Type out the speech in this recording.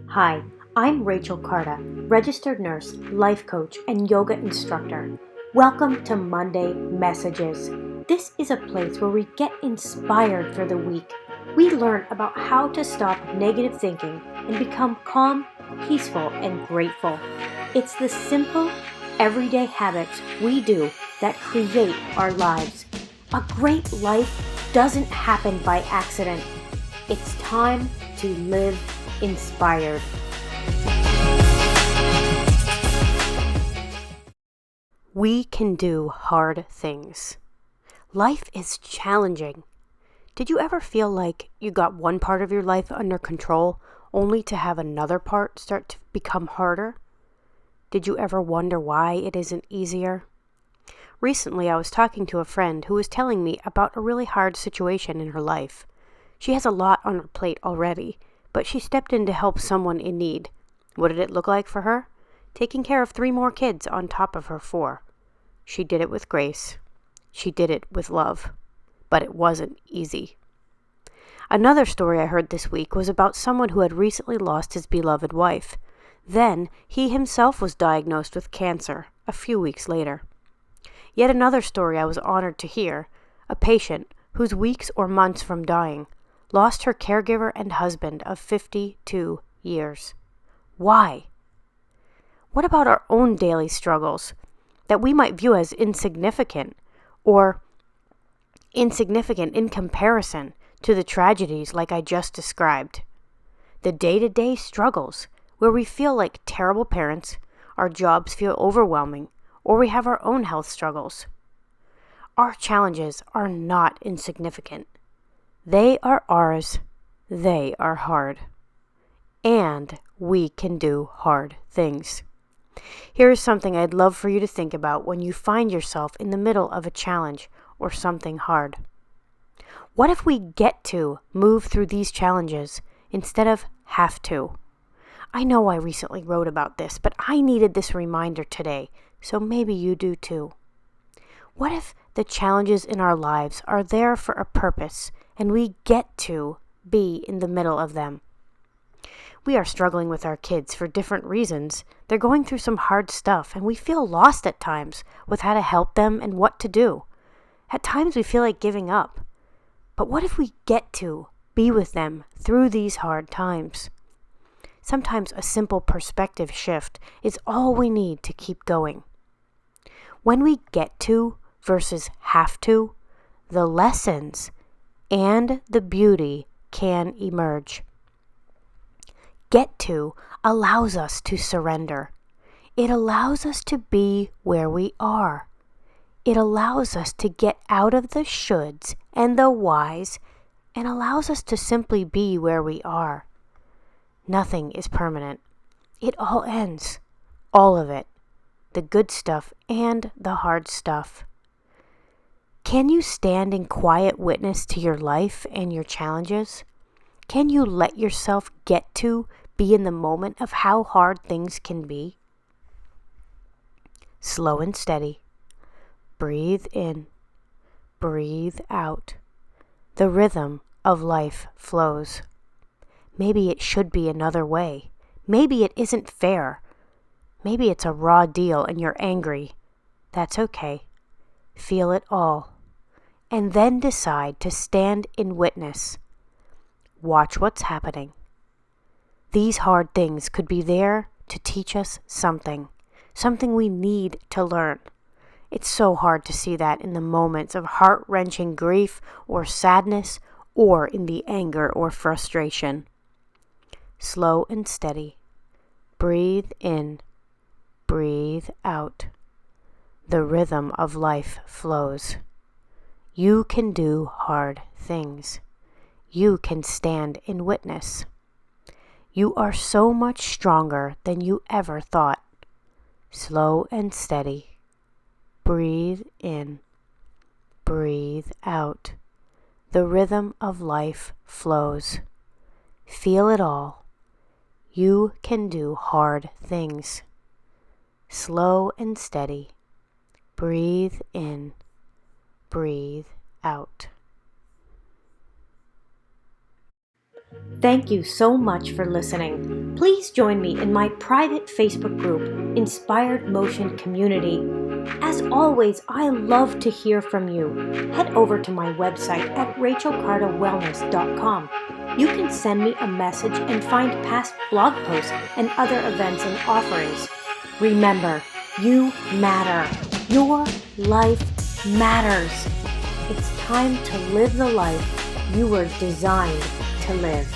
Hi, I'm Rachel Carta, registered nurse, life coach, and yoga instructor. Welcome to Monday Messages. This is a place where we get inspired for the week. We learn about how to stop negative thinking and become calm, peaceful, and grateful. It's the simple, everyday habits we do that create our lives. A great life doesn't happen by accident. It's time to live inspired. We can do hard things. Life is challenging. Did you ever feel like you got one part of your life under control only to have another part start to become harder? Did you ever wonder why it isn't easier? Recently, I was talking to a friend who was telling me about a really hard situation in her life. She has a lot on her plate already, but she stepped in to help someone in need. What did it look like for her? Taking care of 3 more kids on top of her 4. She did it with grace. She did it with love. But it wasn't easy. Another story I heard this week was about someone who had recently lost his beloved wife. Then, he himself was diagnosed with cancer a few weeks later. Yet another story I was honored to hear, a patient who's weeks or months from dying, lost her caregiver and husband of 52 years. Why? What about our own daily struggles that we might view as insignificant or insignificant in comparison to the tragedies like I just described? The day-to-day struggles where we feel like terrible parents, our jobs feel overwhelming, or we have our own health struggles. Our challenges are not insignificant. They are ours. They are hard. And we can do hard things. Here is something I'd love for you to think about when you find yourself in the middle of a challenge or something hard. What if we get to move through these challenges instead of have to? I know I recently wrote about this, but I needed this reminder today, so maybe you do too. What if the challenges in our lives are there for a purpose and we get to be in the middle of them? We are struggling with our kids for different reasons. They're going through some hard stuff, and we feel lost at times with how to help them and what to do. At times we feel like giving up. But what if we get to be with them through these hard times? Sometimes a simple perspective shift is all we need to keep going. When we get to versus have to, the lessons and the beauty can emerge. Get to allows us to surrender. It allows us to be where we are. It allows us to get out of the shoulds and the whys and allows us to simply be where we are. Nothing is permanent. It all ends. All of it. The good stuff and the hard stuff. Can you stand in quiet witness to your life and your challenges? Can you let yourself get to be in the moment of how hard things can be? Slow and steady. Breathe in. Breathe out. The rhythm of life flows. Maybe it should be another way. Maybe it isn't fair. Maybe it's a raw deal and you're angry. That's okay. Feel it all. And then decide to stand in witness. Watch what's happening. These hard things could be there to teach us something we need to learn. It's so hard to see that in the moments of heart-wrenching grief or sadness or in the anger or frustration. Slow and steady. Breathe in. Breathe out. The rhythm of life flows. You can do hard things. You can stand in witness. You are so much stronger than you ever thought. Slow and steady. Breathe in. Breathe out. The rhythm of life flows. Feel it all. You can do hard things. Slow and steady. Breathe in. Breathe out. Thank you so much for listening. Please join me in my private Facebook group, Inspired Motion Community. As always, I love to hear from you. Head over to my website at rachelcardawellness.com. You can send me a message and find past blog posts and other events and offerings. Remember, you matter. Your life matters. It's time to live the life you were designed to live.